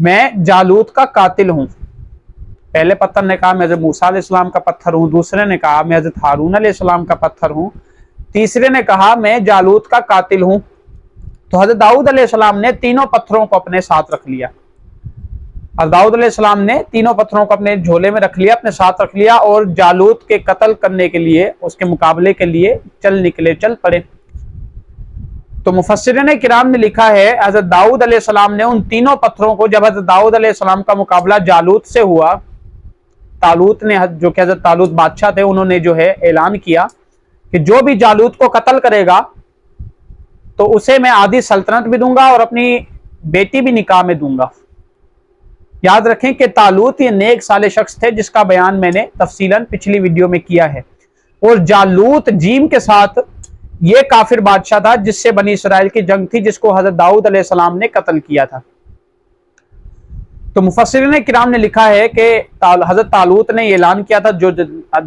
میں جالوت کا قاتل ہوں۔ پہلے پتھر نے کہا میں حضرت موسیٰ علیہ السلام کا پتھر ہوں، دوسرے نے کہا میں حضرت ہارون علیہ السلام کا پتھر ہوں، تیسرے نے کہا میں جالوت کا قاتل ہوں۔ تو حضرت داؤد علیہ السلام نے تینوں پتھروں کو اپنے ساتھ رکھ لیا۔ حضرت داؤد علیہ السلام نے تینوں پتھروں کو اپنے جھولے میں رکھ لیا، اپنے ساتھ رکھ لیا، اور جالوت کے قتل کرنے کے لیے، اس کے مقابلے کے لیے چل نکلے، چل پڑے۔ تو مفسرین کرام نے لکھا ہے حضرت داؤد علیہ السلام نے ان تینوں پتھروں کو، جب حضرت داؤد علیہ السلام کا مقابلہ جالوت سے ہوا، طالوت نے، جو کہ حضرت طالوت بادشاہ تھے، انہوں نے جو ہے اعلان کیا کہ جو بھی جالوت کو قتل کرے گا تو اسے میں آدھی سلطنت بھی دوں گا اور اپنی بیٹی بھی نکاح میں دوں گا۔ یاد رکھیں کہ طالوت یہ نیک صالح شخص تھے جس کا بیان میں نے تفصیلاً پچھلی ویڈیو میں کیا ہے، اور جالوت جیم کے ساتھ یہ کافر بادشاہ تھا جس سے بنی اسرائیل کی جنگ تھی، جس کو حضرت داؤد علیہ السلام نے قتل کیا تھا۔ تو مفسرین کرام نے لکھا ہے کہ حضرت طالوت نے اعلان کیا تھا جو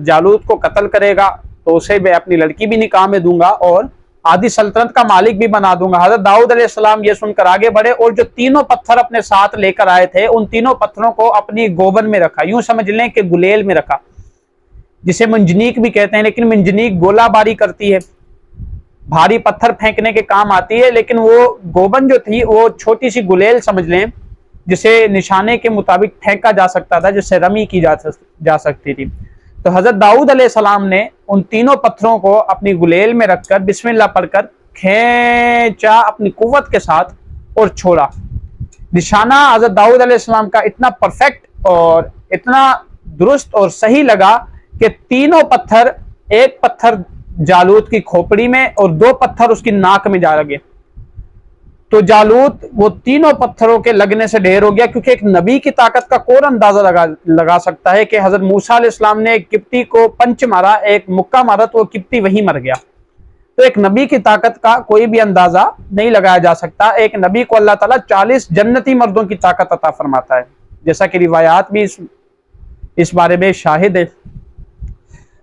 جالوت کو قتل کرے گا تو اسے میں اپنی لڑکی بھی نکاح میں دوں گا اور آدھی سلطنت کا مالک بھی بنا دوں گا۔ حضرت داؤد علیہ السلام یہ سن کر آگے بڑھے اور جو تینوں پتھر اپنے ساتھ لے کر آئے تھے ان تینوں پتھروں کو اپنی گوبن میں رکھا، یوں سمجھ لیں کہ گلیل میں رکھا، جسے منجنیق بھی کہتے ہیں، لیکن منجنیق گولہ باری کرتی ہے، بھاری پتھر پھینکنے کے کام آتی ہے، لیکن وہ گوبن جو تھی وہ چھوٹی سی گلیل سمجھ لیں جسے نشانے کے مطابق پھینکا جا سکتا تھا، جس سے رمی کی جا سکتی تھی۔ تو حضرت داؤد علیہ السلام نے ان تینوں پتھروں کو اپنی گلیل میں رکھ کر بسم اللہ پڑھ کر کھینچا اپنی قوت کے ساتھ اور چھوڑا۔ نشانہ حضرت داؤد علیہ السلام کا اتنا پرفیکٹ اور اتنا درست اور صحیح لگا کہ تینوں پتھر، ایک پتھر جالوت کی کھوپڑی میں اور دو پتھر اس کی ناک میں جا لگے۔ تو جالوت وہ تینوں پتھروں کے لگنے سے ڈھیر ہو گیا، کیونکہ ایک نبی کی طاقت کا کون اندازہ لگا سکتا ہے کہ حضرت موسیٰ علیہ السلام نے ایک قبطی کو پنچ مارا، ایک مکہ مارا تو وہ قبطی وہی مر گیا۔ تو ایک نبی کی طاقت کا کوئی بھی اندازہ نہیں لگایا جا سکتا۔ ایک نبی کو اللہ تعالیٰ 40 جنتی مردوں کی طاقت عطا فرماتا ہے، جیسا کہ روایات بھی اس بارے میں شاہد ہے۔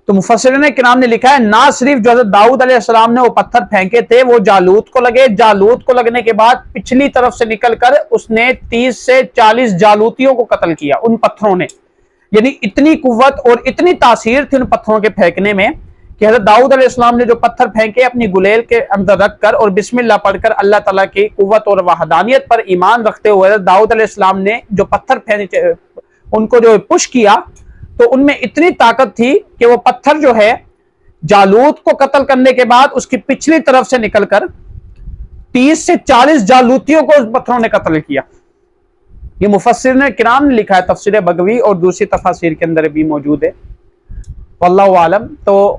تو مفسرین کرام نے لکھا ہے نہ صرف جو حضرت داؤد علیہ السلام نے وہ پتھر پھینکے تھے وہ جالوت کو لگے، جالوت کو لگنے کے بعد پچھلی طرف سے نکل کر اس نے 30 سے 40 جالوتیوں کو قتل کیا ان پتھروں نے۔ یعنی اتنی قوت اور اتنی تاثیر تھی ان پتھروں کے پھینکنے میں کہ حضرت داؤد علیہ السلام نے جو پتھر پھینکے اپنی گلیل کے اندر رکھ کر اور بسم اللہ پڑھ کر اللہ تعالیٰ کی قوت اور وحدانیت پر ایمان رکھتے ہوئے حضرت داؤد علیہ السلام نے جو پتھر پھینکے ان کو جو پش کیا تو ان میں اتنی طاقت تھی کہ وہ پتھر جو ہے جالوت کو قتل کرنے کے بعد اس کی پچھلی طرف سے نکل کر 30 سے 40 جالوتیوں کو اس پتھروں نے قتل کیا۔ یہ مفسرین کرام نے لکھا ہے، تفسیر بغوی اور دوسری تفاسیر کے اندر بھی موجود ہے، واللہ عالم۔ تو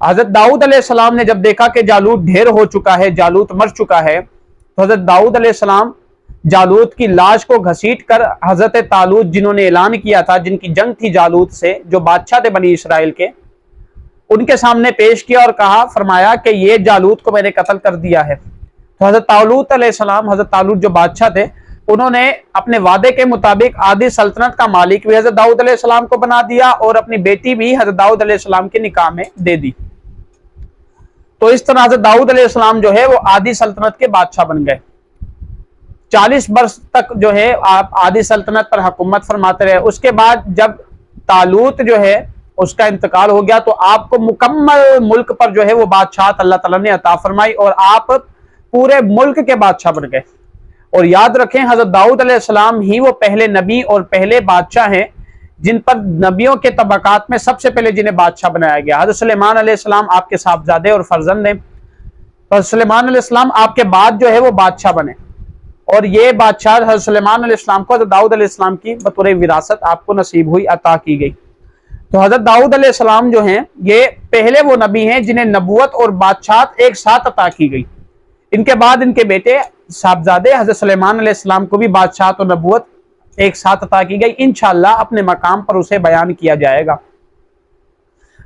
حضرت داؤد علیہ السلام نے جب دیکھا کہ جالوت ڈھیر ہو چکا ہے، جالوت مر چکا ہے، تو حضرت داؤد علیہ السلام جالوت کی لاش کو گھسیٹ کر حضرت طالوت جنہوں نے اعلان کیا تھا، جن کی جنگ تھی جالوت سے، جو بادشاہ تھے بنی اسرائیل کے، ان کے سامنے پیش کیا اور کہا، فرمایا کہ یہ جالوت کو میں نے قتل کر دیا ہے۔ تو حضرت طالوت علیہ السلام، حضرت طالوت جو بادشاہ تھے، انہوں نے اپنے وعدے کے مطابق آدھی سلطنت کا مالک بھی حضرت داؤد علیہ السلام کو بنا دیا اور اپنی بیٹی بھی حضرت داؤد علیہ السلام کے نکاح میں دے دی۔ تو اس طرح حضرت داؤد علیہ السلام جو ہے وہ آدھی سلطنت کے بادشاہ بن گئے۔ 40 برس تک جو ہے آپ آدھی سلطنت پر حکومت فرماتے رہے۔ اس کے بعد جب طالوت جو ہے اس کا انتقال ہو گیا تو آپ کو مکمل ملک پر جو ہے وہ بادشاہت اللہ تعالیٰ نے عطا فرمائی اور آپ پورے ملک کے بادشاہ بن گئے۔ اور یاد رکھیں حضرت داؤد علیہ السلام ہی وہ پہلے نبی اور پہلے بادشاہ ہیں جن پر نبیوں کے طبقات میں سب سے پہلے جنہیں بادشاہ بنایا گیا۔ حضرت سلیمان علیہ السلام آپ کے صاحبزادے اور فرزند ہیں، تو سلیمان علیہ السلام آپ کے بعد جو ہے وہ بادشاہ بنے، اور یہ بادشاہ حضرت سلیمان علیہ السلام کو حضرت داؤد علیہ السلام کی بطور وراثت آپ کو نصیب ہوئی، عطا کی گئی۔ تو حضرت داؤد علیہ السلام جو ہیں یہ پہلے وہ نبی ہیں جنہیں نبوت اور بادشاہت ایک ساتھ عطا کی گئی۔ ان کے بعد ان کے بیٹے صاحبزادے حضرت سلیمان علیہ السلام کو بھی بادشاہت اور نبوت ایک ساتھ عطا کی گئی، انشاءاللہ اپنے مقام پر اسے بیان کیا جائے گا۔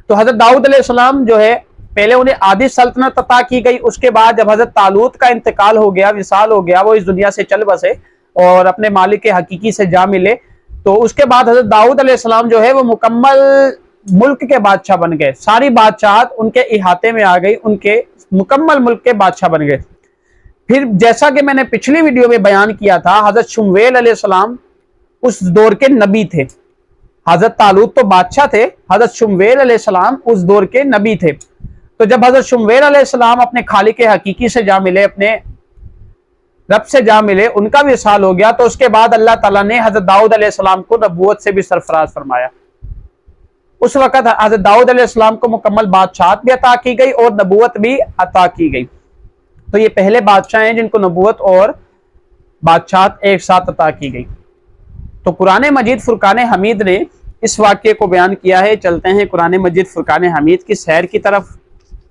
تو حضرت داؤد علیہ السلام جو ہے پہلے انہیں آدھی سلطنت عطا کی گئی، اس کے بعد جب حضرت طالوت کا انتقال ہو گیا، وصال ہو گیا، وہ اس دنیا سے چل بسے اور اپنے مالک حقیقی سے جا ملے، تو اس کے بعد حضرت داؤد علیہ السلام جو ہے وہ مکمل ملک کے بادشاہ بن گئے، ساری بادشاہت ان کے احاطے میں آ گئی، ان کے مکمل ملک کے بادشاہ بن گئے۔ پھر جیسا کہ میں نے پچھلی ویڈیو میں بیان کیا تھا، حضرت شمویل علیہ السلام اس دور کے نبی تھے. حضرت طالوت تو بادشاہ تھے، حضرت شمویل علیہ السلام اس دور کے نبی تھے. تو جب حضرت شمویل علیہ السلام اپنے خالق حقیقی سے جا ملے، اپنے رب سے جا ملے، ان کا بھی وصال ہو گیا، تو اس کے بعد اللہ تعالیٰ نے حضرت داؤد علیہ السلام کو نبوت سے بھی سرفراز فرمایا. اس وقت حضرت داؤد علیہ السلام کو مکمل بادشاہت بھی عطا کی گئی اور نبوت بھی عطا کی گئی. تو یہ پہلے بادشاہ ہیں جن کو نبوت اور بادشاہت ایک ساتھ عطا کی گئی. تو قرآن مجید فرقان حمید نے اس واقعے کو بیان کیا ہے. چلتے ہیں قرآن مجید فرقان حمید کی سیر کی طرف.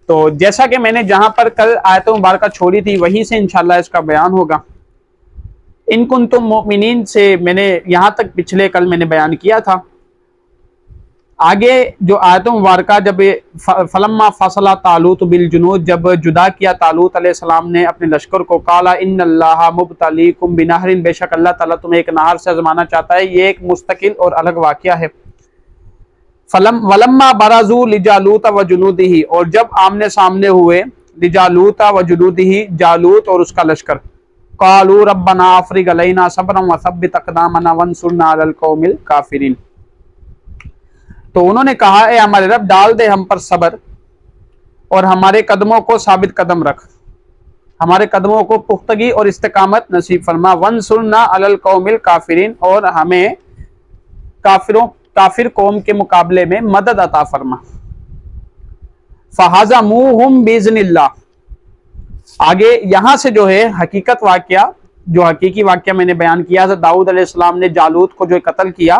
تو جیسا کہ میں نے جہاں پر کل آیت مبارکہ چھوڑی تھی وہیں سے انشاءاللہ اس کا بیان ہوگا. ان کنتم مؤمنین سے میں نے یہاں تک پچھلے کل میں نے بیان کیا تھا. آگے جو آیت مبارکہ جب فلما فصل طالوت بالجنود، جب جدا کیا طالوت علیہ السلام نے اپنے لشکر کو، قالا ان اللہ مبتلیکم بنہر، بے شک اللہ تعالیٰ تمہیں ایک نہر سے آزمانا چاہتا ہے. یہ ایک مستقل اور الگ واقعہ ہے. ولما برزوا لجالوت وجنودہ، اور جب آمنے سامنے ہوئے لجالوت وجنودہ، جالوت اور اس کا لشکر، قالوا ربنا افرغ علینا صبرا وثبت اقدامنا وانصرنا علی القوم الکافرین. تو انہوں نے کہا اے ہمارے رب، ڈال دے ہم پر صبر اور ہمارے قدموں کو ثابت قدم رکھ، ہمارے قدموں کو پختگی اور استقامت نصیب فرما. وانصرنا علی القوم الکافرین، اور ہمیں کافر قوم کے مقابلے میں مدد عطا فرما. فہزموہم باذن اللہ. آگے یہاں سے جو ہے حقیقت واقعہ، جو حقیقی واقعہ میں نے بیان کیا تھا، داؤد علیہ السلام نے جالوت کو جو قتل کیا،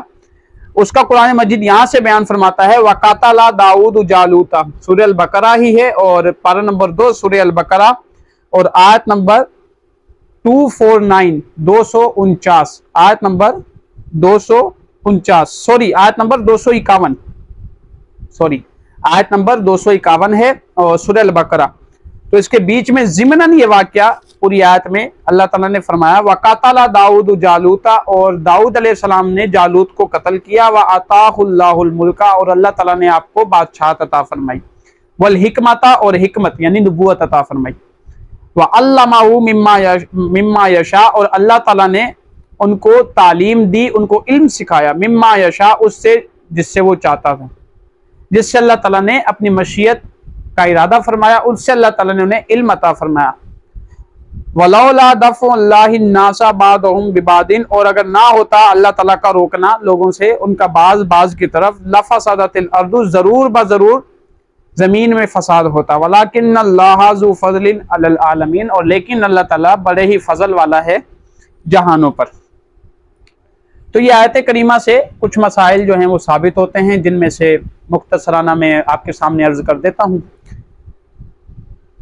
اس کا قرآن مجید یہاں سے بیان فرماتا ہے وَقَاتَلَ داؤد جالوت. سورہ البقرہ ہی ہے اور پارہ نمبر 2 سورہ البقرہ اور آیت نمبر 249 249 آیت نمبر 249 آیت نمبر 251 آیت نمبر 251 ہے اور سورہ البقرہ. تو اس کے بیچ میں ضمناً یہ واقعہ پوری آیت میں اللہ تعالیٰ نے فرمایا وَقَاتَلَ داؤد جالوت، اور داؤد علیہ السلام نے جالوت کو قتل کیا، وَآتَاهُ اللَّهُ الْمُلْكَ، اور اللہ تعالیٰ نے آپ کو بادشاہت عطا فرمائی، وَالْحِکْمَةَ، اور حکمت یعنی نبوت عطا فرمائی، وَعَلَّمَهُ مِمَّا يَشَاءُ، اور اللہ تعالیٰ نے ان کو تعلیم دی، ان کو علم سکھایا، مما یشاء، اس سے جس سے وہ چاہتا تھا، جس سے اللہ تعالیٰ نے اپنی مشیت کا ارادہ فرمایا، اس سے اللہ تعالیٰ نے انہیں علم عطا فرمایا. وَلَوْلَا دَفْعُ اللَّهِ النَّاسَ بَعْضَهُمْ بِبَعْضٍ، اور اگر نہ ہوتا اللہ تعالیٰ کا روکنا لوگوں سے ان کا بعض کی طرف، لَفَسَدَتِ الْأَرْضُ، ضرور بضرور زمین میں فساد ہوتا، وَلَكِنَّ اللَّهَ ذُو فَضْلٍ عَلَى الْعَالَمِينَ، اور لیکن اللہ تعالیٰ بڑے ہی فضل والا ہے جہانوں پر. تو یہ آیت کریمہ سے کچھ مسائل جو ہیں وہ ثابت ہوتے ہیں، جن میں سے مختصرانہ میں آپ کے سامنے عرض کر دیتا ہوں.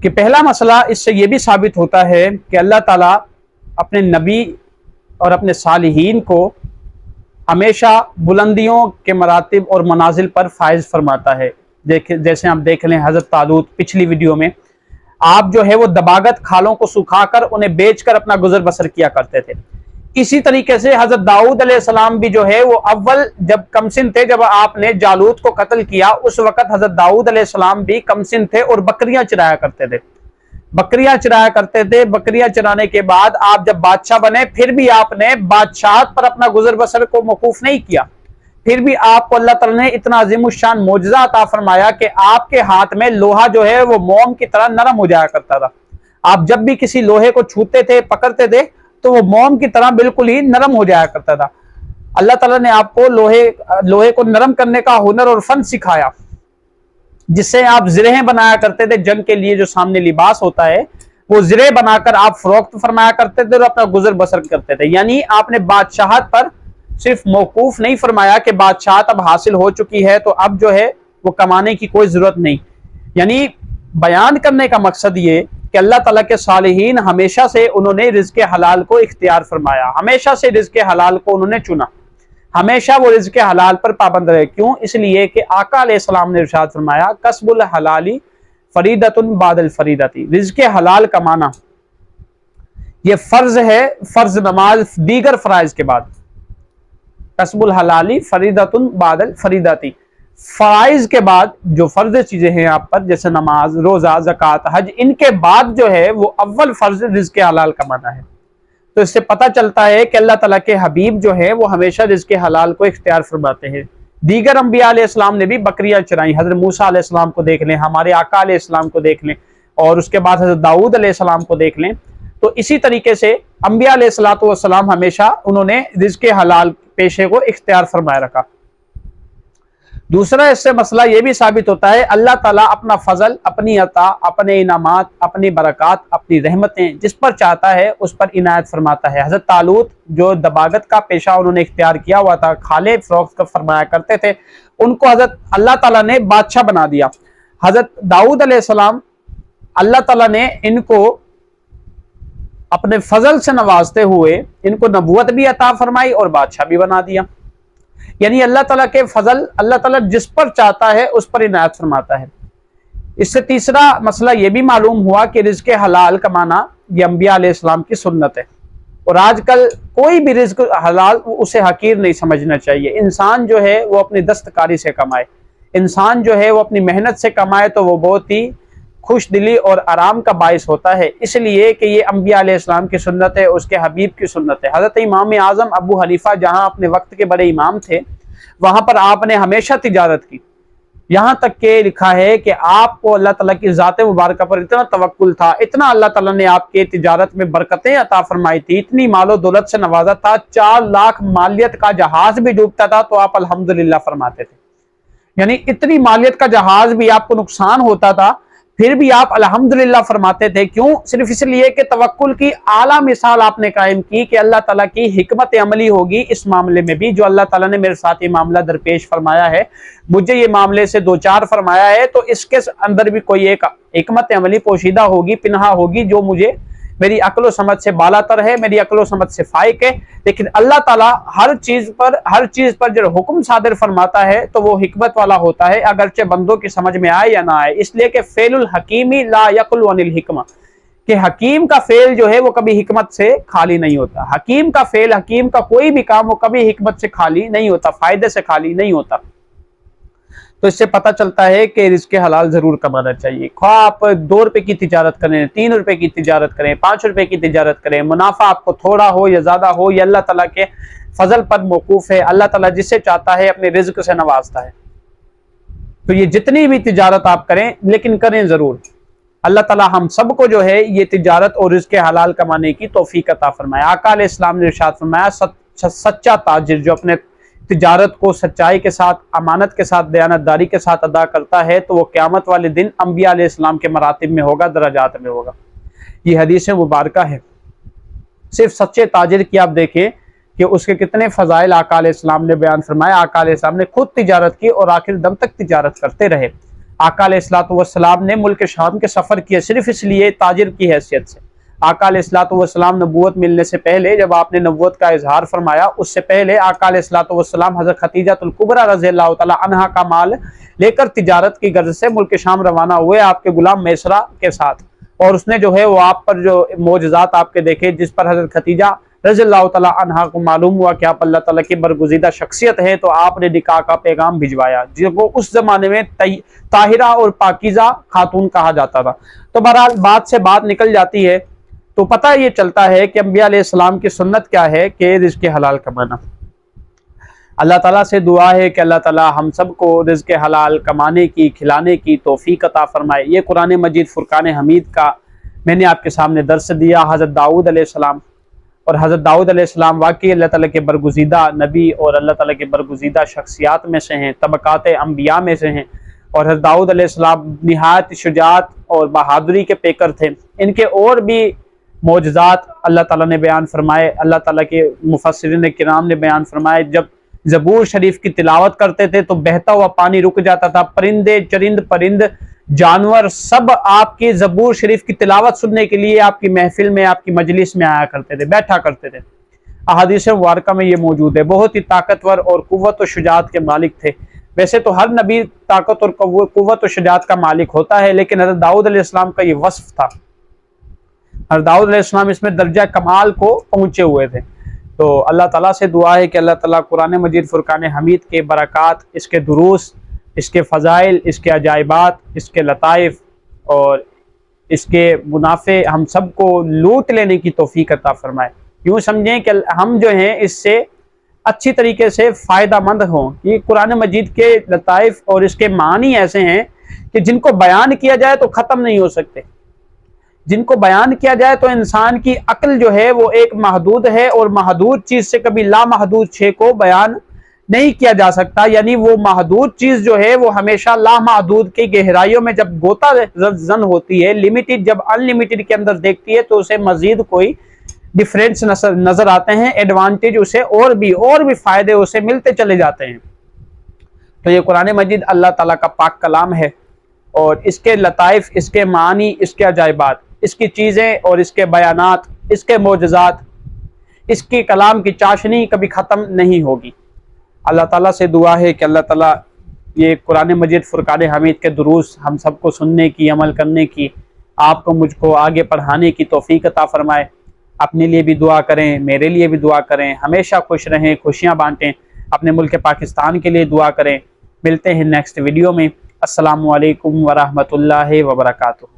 کہ پہلا مسئلہ اس سے یہ بھی ثابت ہوتا ہے کہ اللہ تعالیٰ اپنے نبی اور اپنے صالحین کو ہمیشہ بلندیوں کے مراتب اور منازل پر فائز فرماتا ہے. جیسے آپ دیکھ لیں حضرت طالوت پچھلی ویڈیو میں، آپ جو ہے وہ دباغت کھالوں کو سکھا کر انہیں بیچ کر اپنا گزر بسر کیا کرتے تھے. اسی طریقے سے حضرت داؤد علیہ السلام بھی جو ہے وہ اول جب کمسن تھے، جب آپ نے جالوت کو قتل کیا، اس وقت حضرت داؤد علیہ السلام بھی کمسن تھے اور بکریاں چرایا کرتے تھے. بکریاں چرانے کے بعد آپ جب بادشاہ بنے، پھر بھی آپ نے بادشاہت پر اپنا گزر بسر کو موقوف نہیں کیا. پھر بھی آپ کو اللہ تعالیٰ نے اتنا عظیم الشان معجزہ عطا فرمایا کہ آپ کے ہاتھ میں لوہا جو ہے وہ موم کی طرح نرم ہو جایا کرتا تھا. آپ جب بھی کسی لوہے کو چھوتے تھے، پکڑتے تھے، تو وہ موم کی طرح بالکل ہی نرم ہو جایا کرتا تھا. اللہ تعالیٰ نے آپ کو لوہے کو نرم کرنے کا ہنر اور فن سکھایا، جس سے آپ زرہیں بنایا کرتے تھے. جنگ کے لیے جو سامنے لباس ہوتا ہے وہ زرہ بنا کر آپ فروخت فرمایا کرتے تھے اور اپنا گزر بسر کرتے تھے. یعنی آپ نے بادشاہت پر صرف موقوف نہیں فرمایا کہ بادشاہت اب حاصل ہو چکی ہے تو اب جو ہے وہ کمانے کی کوئی ضرورت نہیں. یعنی بیان کرنے کا مقصد یہ کہ اللہ تعالیٰ کے صالحین ہمیشہ سے انہوں نے رزق حلال کو اختیار فرمایا، ہمیشہ سے رزق حلال کو انہوں نے چنا، ہمیشہ وہ رزق حلال پر پابند رہے. کیوں؟ اس لیے کہ آقا علیہ السلام نے ارشاد فرمایا کسب الحلال فریدۃ بعد الفریدۃ، رزق حلال کمانا یہ فرض ہے، فرض نماز دیگر فرائض کے بعد. کسب الحلال فریدۃ بعد الفریدۃ، فرائض کے بعد جو فرض چیزیں ہیں آپ پر جیسے نماز، روزہ، زکوٰۃ، حج، ان کے بعد جو ہے وہ اول فرض رزق حلال کمانا ہے۔ تو اس سے پتہ چلتا ہے کہ اللہ تعالیٰ کے حبیب جو ہیں وہ ہمیشہ رزق حلال کو اختیار فرماتے ہیں۔ دیگر انبیاء علیہ السلام نے بھی بکریاں چرائیں، حضرت موسیٰ علیہ السلام کو دیکھ لیں، ہمارے آقا علیہ السلام کو دیکھ لیں، اور اس کے بعد حضرت داؤد علیہ السلام کو دیکھ لیں۔ تو اسی طریقے سے انبیاء علیہ السلام ہمیشہ انہوں نے رزق حلال پیشے کو اختیار فرمائے رکھا۔ دوسرا اس سے مسئلہ یہ بھی ثابت ہوتا ہے اللہ تعالیٰ اپنا فضل، اپنی عطا، اپنے انعامات، اپنی برکات، اپنی رحمتیں جس پر چاہتا ہے اس پر عنایت فرماتا ہے۔ حضرت طالوت جو دباغت کا پیشہ انہوں نے اختیار کیا ہوا تھا، کھالے فروخت فرمایا کرتے تھے، ان کو حضرت اللہ تعالیٰ نے بادشاہ بنا دیا۔ حضرت داؤد علیہ السلام اللہ تعالیٰ نے ان کو اپنے فضل سے نوازتے ہوئے ان کو نبوت بھی عطا فرمائی اور بادشاہ بھی بنا دیا۔ یعنی اللہ تعالیٰ کے فضل، اللہ تعالیٰ جس پر چاہتا ہے اس پر عنایت فرماتا ہے۔ اس سے تیسرا مسئلہ یہ بھی معلوم ہوا کہ رزق حلال کمانا یہ انبیاء علیہ السلام کی سنت ہے، اور آج کل کوئی بھی رزق حلال اسے حقیر نہیں سمجھنا چاہیے۔ انسان جو ہے وہ اپنی دستکاری سے کمائے، انسان جو ہے وہ اپنی محنت سے کمائے تو وہ بہت ہی خوش دلی اور آرام کا باعث ہوتا ہے، اس لیے کہ یہ انبیاء علیہ السلام کی سنت ہے، اس کے حبیب کی سنت ہے۔ حضرت امام اعظم ابو حنیفہ جہاں اپنے وقت کے بڑے امام تھے، وہاں پر آپ نے ہمیشہ تجارت کی، یہاں تک کہ لکھا ہے کہ آپ کو اللہ تعالیٰ کی ذات مبارکہ پر اتنا توکل تھا، اتنا اللہ تعالیٰ نے آپ کے تجارت میں برکتیں عطا فرمائی تھی، اتنی مال و دولت سے نوازا تھا، 4 لاکھ مالیت کا جہاز بھی ڈوبتا تھا تو آپ الحمدللہ فرماتے تھے۔ یعنی اتنی مالیت کا جہاز بھی آپ کو نقصان ہوتا تھا پھر بھی آپ الحمدللہ فرماتے تھے۔ کیوں؟ صرف اس لیے کہ توکل کی اعلیٰ مثال آپ نے قائم کی کہ اللہ تعالیٰ کی حکمت عملی ہوگی اس معاملے میں بھی، جو اللہ تعالیٰ نے میرے ساتھ یہ معاملہ درپیش فرمایا ہے، مجھے یہ معاملے سے 2-4 فرمایا ہے، تو اس کے اندر بھی کوئی ایک حکمت عملی پوشیدہ ہوگی، پنہا ہوگی، جو مجھے میری عقل و سمجھ سے بالا تر ہے، میری عقل و سمجھ سے فائق ہے۔ لیکن اللہ تعالیٰ ہر چیز پر جو حکم صادر فرماتا ہے تو وہ حکمت والا ہوتا ہے، اگرچہ بندوں کی سمجھ میں آئے یا نہ آئے۔ اس لیے کہ فعل الحکیم لا یقل عن الحکمہ، کہ حکیم کا فعل جو ہے وہ کبھی حکمت سے خالی نہیں ہوتا۔ حکیم کا فعل، حکیم کا کوئی بھی کام وہ کبھی حکمت سے خالی نہیں ہوتا، فائدے سے خالی نہیں ہوتا۔ تو اس سے پتہ چلتا ہے کہ رزق حلال ضرور کمانا چاہیے، خواہ آپ 2 روپے کی تجارت کریں، 3 روپے کی تجارت کریں، 5 روپے کی تجارت کریں، منافع آپ کو تھوڑا ہو یا زیادہ ہو، یہ اللہ تعالیٰ کے فضل پر موقوف ہے۔ اللہ تعالیٰ جس سے چاہتا ہے اپنے رزق سے نوازتا ہے۔ تو یہ جتنی بھی تجارت آپ کریں لیکن کریں ضرور۔ اللہ تعالیٰ ہم سب کو جو ہے یہ تجارت اور رزق حلال کمانے کی توفیق عطا فرمائے۔ آقا علیہ السلام نے ارشاد فرمایا سچا تاجر جو اپنے تجارت کو سچائی کے ساتھ، امانت کے ساتھ، دیانتداری کے ساتھ ادا کرتا ہے تو وہ قیامت والے دن انبیاء علیہ السلام کے مراتب میں ہوگا، درجات میں ہوگا۔ یہ حدیث مبارکہ ہے۔ صرف سچے تاجر کی آپ دیکھیں کہ اس کے کتنے فضائل آقا علیہ السلام نے بیان فرمائے۔ آقا علیہ السلام نے خود تجارت کی اور آخر دم تک تجارت کرتے رہے۔ آقا علیہ السلام نے ملک شام کے سفر کیا صرف اس لیے تاجر کی حیثیت سے۔ آقا علیہ السلام نبوت ملنے سے پہلے جب آپ نے نبوت کا اظہار فرمایا، اس سے پہلے آقا علیہ السلام حضرت خدیجہ الکبریٰ رضی اللہ تعالی عنہا کا مال لے کر تجارت کی غرض سے ملک شام روانہ ہوئے آپ کے غلام میسرہ کے ساتھ، اور اس نے جو ہے وہ آپ پر جو معجزات آپ کے دیکھے، جس پر حضرت خدیجہ رضی اللہ تعالی عنہا کو معلوم ہوا کہ آپ اللہ تعالیٰ کی برگزیدہ شخصیت ہیں، تو آپ نے نکاح کا پیغام بھجوایا، جس کو اس زمانے میں طاہرہ اور پاکیزہ خاتون کہا جاتا تھا۔ تو بہرحال بات سے بات نکل جاتی ہے، تو پتہ یہ چلتا ہے کہ انبیاء علیہ السلام کی سنت کیا ہے کہ رزق حلال کمانا۔ اللہ تعالیٰ سے دعا ہے کہ اللہ تعالیٰ ہم سب کو رزق حلال کمانے کی، کھلانے کی توفیق عطا فرمائے۔ یہ قرآن مجید فرقان حمید کا میں نے آپ کے سامنے درس دیا حضرت داؤد علیہ السلام، اور حضرت داؤد علیہ السلام واقعی اللہ تعالیٰ کے برگزیدہ نبی اور اللہ تعالیٰ کے برگزیدہ شخصیات میں سے ہیں، طبقات انبیاء میں سے ہیں، اور حضرت داؤد علیہ السلام نہایت شجاعت اور بہادری کے پیکر تھے۔ ان کے اور بھی معجزات اللہ تعالیٰ نے بیان فرمائے، اللہ تعالیٰ کے مفسرین کرام نے بیان فرمائے۔ جب زبور شریف کی تلاوت کرتے تھے تو بہتا ہوا پانی رک جاتا تھا، پرندے، چرند، پرند، جانور سب آپ کی زبور شریف کی تلاوت سننے کے لیے آپ کی محفل میں، آپ کی مجلس میں آیا کرتے تھے، بیٹھا کرتے تھے۔ احادیث مبارکہ میں یہ موجود ہے۔ بہت ہی طاقتور اور قوت و شجاعت کے مالک تھے۔ ویسے تو ہر نبی طاقت اور قوت و شجاعت کا مالک ہوتا ہے، لیکن حضرت داؤد علیہ السلام کا یہ وصف تھا۔ حضرت داؤد علیہ السلام اس میں درجہ کمال کو پہنچے ہوئے تھے۔ تو اللہ تعالیٰ سے دعا ہے کہ اللہ تعالیٰ قرآن مجید فرقان حمید کے برکات، اس کے دروس، اس کے فضائل، اس کے عجائبات، اس کے لطائف اور اس کے منافع ہم سب کو لوٹ لینے کی توفیق عطا فرمائے۔ یوں سمجھیں کہ ہم جو ہیں اس سے اچھی طریقے سے فائدہ مند ہوں۔ یہ قرآن مجید کے لطائف اور اس کے معنی ایسے ہیں کہ جن کو بیان کیا جائے تو ختم نہیں ہو سکتے، جن کو بیان کیا جائے تو انسان کی عقل جو ہے وہ ایک محدود ہے، اور محدود چیز سے کبھی لامحدود شے کو بیان نہیں کیا جا سکتا، یعنی وہ محدود چیز جو ہے وہ ہمیشہ لامحدود کی گہرائیوں میں جب غوطہ زن ہوتی ہے، لمیٹڈ جب ان لمیٹڈ کے اندر دیکھتی ہے تو اسے مزید کوئی ڈیفرنس نظر آتے ہیں، ایڈوانٹیج اسے اور بھی فائدے اسے ملتے چلے جاتے ہیں۔ تو یہ قرآن مجید اللہ تعالیٰ کا پاک کلام ہے، اور اس کے لطائف، اس کے معنی، اس کے عجائبات، اس کی چیزیں اور اس کے بیانات، اس کے معجزات، اس کی کلام کی چاشنی کبھی ختم نہیں ہوگی۔ اللہ تعالیٰ سے دعا ہے کہ اللہ تعالیٰ یہ قرآن مجید فرقان حمید کے دروس ہم سب کو سننے کی، عمل کرنے کی، آپ کو مجھ کو آگے پڑھانے کی توفیق عطا فرمائے۔ اپنے لیے بھی دعا کریں، میرے لیے بھی دعا کریں، ہمیشہ خوش رہیں، خوشیاں بانٹیں، اپنے ملک پاکستان کے لیے دعا کریں۔ ملتے ہیں نیکسٹ ویڈیو میں۔ السلام علیکم ورحمۃ اللہ وبرکاتہ۔